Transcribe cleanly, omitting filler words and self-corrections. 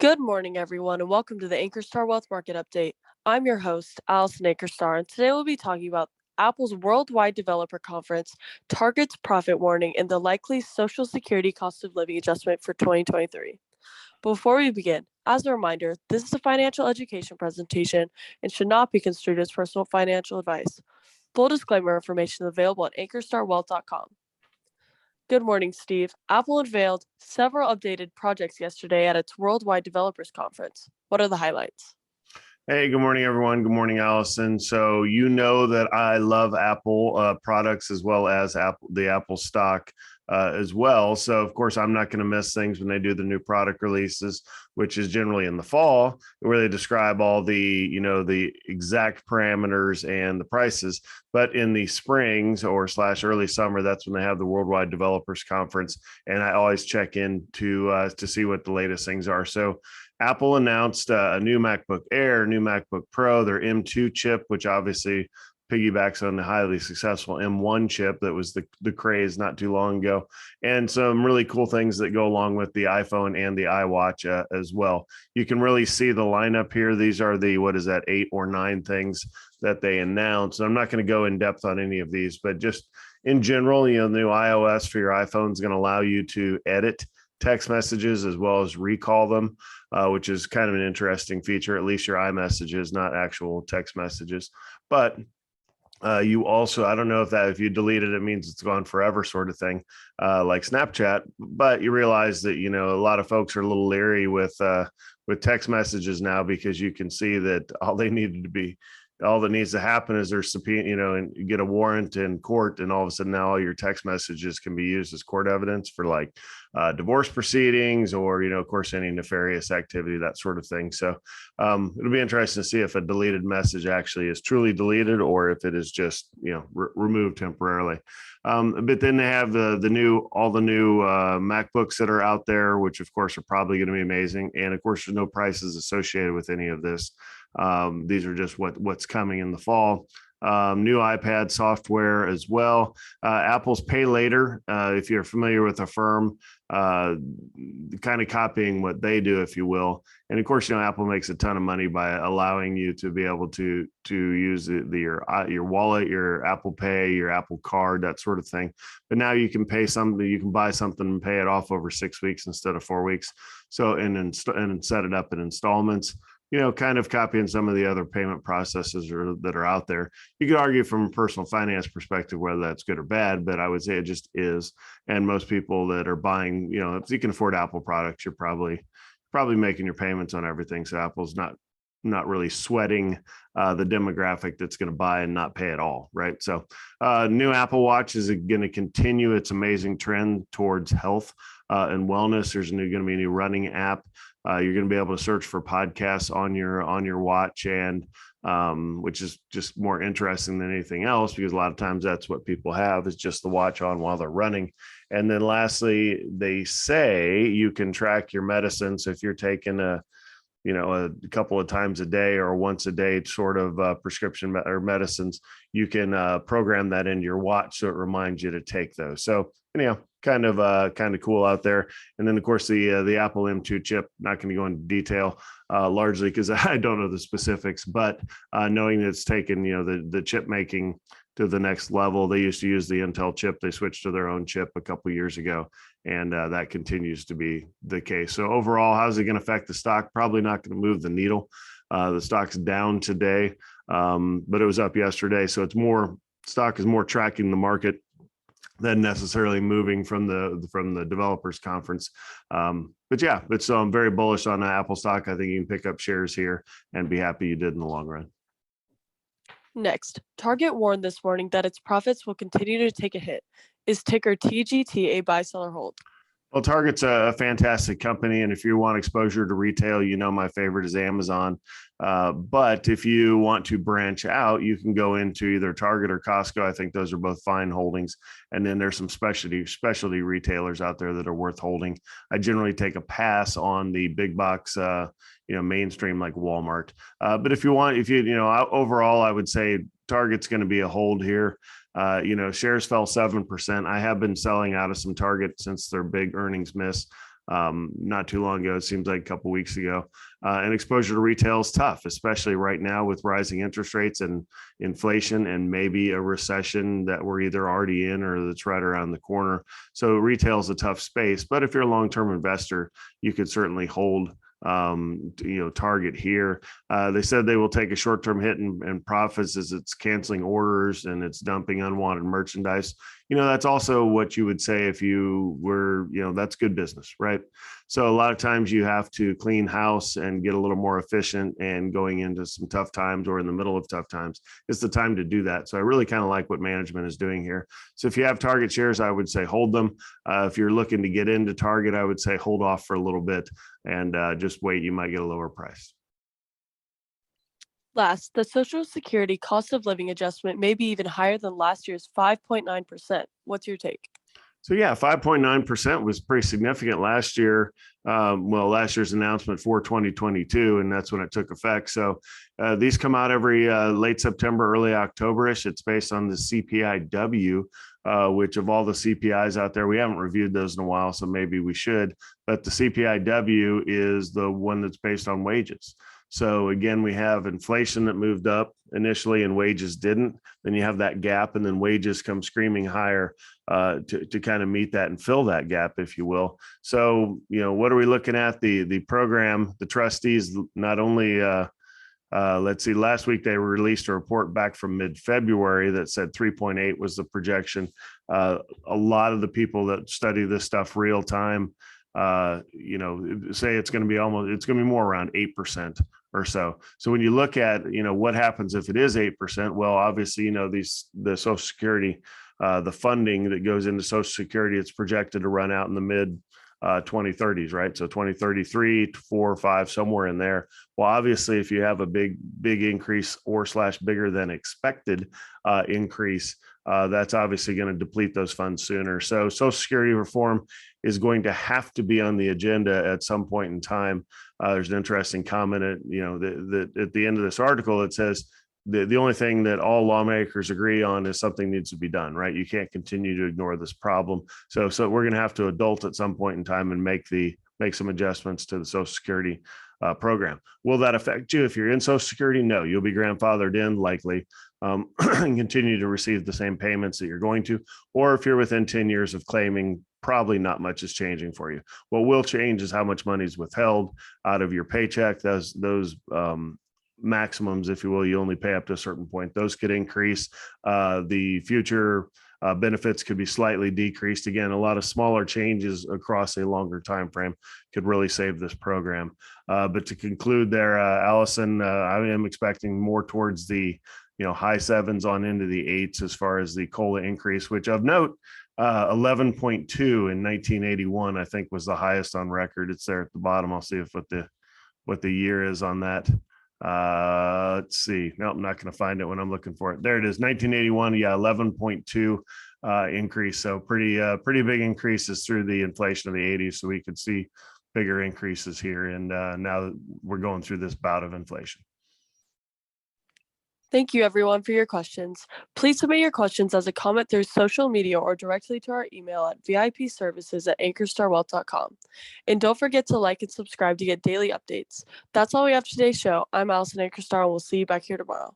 Good morning, everyone, and welcome to the Ankerstar Wealth Market Update. I'm your host, Allison Ankerstar, and today we'll be talking about Apple's Worldwide Developer Conference, targets profit warning, and the likely Social Security cost of living adjustment for 2023. Before we begin, as a reminder, this is a financial education presentation and should not be construed as personal financial advice. Full disclaimer information is available at ankerstarwealth.com. Good morning, Steve. Apple unveiled several updated projects yesterday at its Worldwide Developers Conference. What are the highlights? Hey, good morning, everyone. Good morning, Allison. So you know that I love Apple products as well as the Apple stock as well. So of course, I'm not going to miss things when they do the new product releases, which is generally in the fall, where they describe all the exact parameters and the prices. But in the springs or / early summer, that's when they have the Worldwide Developers Conference, and I always check in to see what the latest things are. So Apple announced a new MacBook Air, new MacBook Pro, their M2 chip, which obviously piggybacks on the highly successful M1 chip that was the craze not too long ago, and some really cool things that go along with the iPhone and the iWatch as well. You can really see the lineup here. These are the, 8 or 9 things that they announced. I'm not going to go in depth on any of these, but just in general, the new iOS for your iPhone is going to allow you to edit text messages as well as recall them, which is kind of an interesting feature, at least your iMessages, not actual text messages. But you also, I don't know if you delete it, it means it's gone forever sort of thing, like Snapchat, but you realize that, a lot of folks are a little leery with text messages now, because you can see that all that needs to happen is there's subpoena, and you get a warrant in court, and all of a sudden now all your text messages can be used as court evidence for like divorce proceedings, or, of course, any nefarious activity, that sort of thing. So it'll be interesting to see if a deleted message actually is truly deleted, or if it is just, removed temporarily. But then they have all the new MacBooks that are out there, which of course are probably going to be amazing. And of course, there's no prices associated with any of this. These are just what's coming in the fall. New iPad software as well. Apple's Pay Later, if you're familiar with Affirm, kind of copying what they do, if you will. And of course, Apple makes a ton of money by allowing you to be able to use your wallet, your Apple Pay, your Apple Card, that sort of thing. But now you can buy something and pay it off over 6 weeks instead of 4 weeks. So and set it up in installments. Kind of copying some of the other payment processes that are out there. You could argue from a personal finance perspective whether that's good or bad, but I would say it just is. And most people that are buying, if you can afford Apple products, you're probably making your payments on everything. So Apple's not really sweating the demographic that's going to buy and not pay at all, right? So new Apple Watch is going to continue its amazing trend towards health and wellness. There's going to be a new running app. You're going to be able to search for podcasts on your watch, and which is just more interesting than anything else, because a lot of times that's what people have, is just the watch on while they're running. And then lastly, they say you can track your medicine. So if you're taking a couple of times a day or once a day sort of prescription or medicines, you can program that into your watch so it reminds you to take those. So anyhow, kind of cool out there. And then of course the Apple M2 chip, not going to go into detail largely because I don't know the specifics, but knowing that it's taken the chip making to the next level. They used to use the Intel chip. They switched to their own chip a couple of years ago, and that continues to be the case. So overall, how's it going to affect the stock? Probably not going to move the needle. The stock's down today, but it was up yesterday. So stock is more tracking the market than necessarily moving from the developers conference. But yeah, so I'm very bullish on the Apple stock. I think you can pick up shares here and be happy you did in the long run. Next, Target warned this morning that its profits will continue to take a hit. Is ticker TGT a buy-seller hold? Well, Target's a fantastic company, and if you want exposure to retail, my favorite is Amazon. But if you want to branch out, you can go into either Target or Costco. I think those are both fine holdings. And then there's some specialty retailers out there that are worth holding. I generally take a pass on the big box, mainstream like Walmart. But if you overall, I would say Target's going to be a hold here. Shares fell 7%. I have been selling out of some Target since their big earnings miss. not too long ago. It seems like a couple of weeks ago. And exposure to retail is tough, especially right now with rising interest rates and inflation and maybe a recession that we're either already in or that's right around the corner. So retail is a tough space, but if you're a long-term investor, you could certainly hold target here. They said they will take a short-term hit in profits as it's canceling orders and it's dumping unwanted merchandise. That's also what you would say if you were, that's good business, right? So a lot of times you have to clean house and get a little more efficient, and going into some tough times or in the middle of tough times, it's the time to do that. So I really kind of like what management is doing here. So if you have Target shares, I would say hold them. If you're looking to get into Target, I would say hold off for a little bit and just wait. You might get a lower price. Last, the Social Security cost of living adjustment may be even higher than last year's 5.9%. What's your take? So yeah, 5.9% was pretty significant last year. Last year's announcement for 2022, and that's when it took effect. So these come out every late September, early October-ish. It's based on the CPIW, which of all the CPIs out there, we haven't reviewed those in a while, so maybe we should. But the CPIW is the one that's based on wages. So again, we have inflation that moved up initially and wages didn't. Then you have that gap, and then wages come screaming higher to kind of meet that and fill that gap, if you will. So, what are we looking at? The program, the trustees, not only let's see, last week they released a report back from mid-February that said 3.8 was the projection. A lot of the people that study this stuff real time, say it's going to be more around 8% or so. So when you look at, what happens if it is 8%, well, obviously, the Social Security, the funding that goes into Social Security, it's projected to run out in the mid 2030s, right? So 2033, 4 or 5, somewhere in there. Well, obviously, if you have a big increase or / bigger than expected increase, that's obviously going to deplete those funds sooner. So Social Security reform is going to have to be on the agenda at some point in time. There's an interesting comment at, at the end of this article. It says the only thing that all lawmakers agree on is something needs to be done, right? You can't continue to ignore this problem. So we're going to have to adult at some point in time and make some adjustments to the Social Security program. Will that affect you if you're in Social Security? No, you'll be grandfathered in likely and continue to receive the same payments that you're going to. Or if you're within 10 years of claiming, probably not much is changing for you. What will change is how much money is withheld out of your paycheck. Those maximums, if you will, you only pay up to a certain point. Those could increase. The future benefits could be slightly decreased. Again, a lot of smaller changes across a longer time frame could really save this program. But to conclude there, Allison, I am expecting more towards the high 7s on into the 8s as far as the COLA increase, which of note, 11.2 in 1981, I think, was the highest on record. It's there at the bottom. I'll see if what the year is on that. Let's see. No, I'm not going to find it when I'm looking for it. There it is. 1981. Yeah. 11.2 increase. So pretty big increases through the inflation of the 80s. So we could see bigger increases here. And now that we're going through this bout of inflation. Thank you, everyone, for your questions. Please submit your questions as a comment through social media or directly to our email at vipservices@ankerstarwealth.com. And don't forget to like and subscribe to get daily updates. That's all we have for today's show. I'm Allison Ankerstar, and we'll see you back here tomorrow.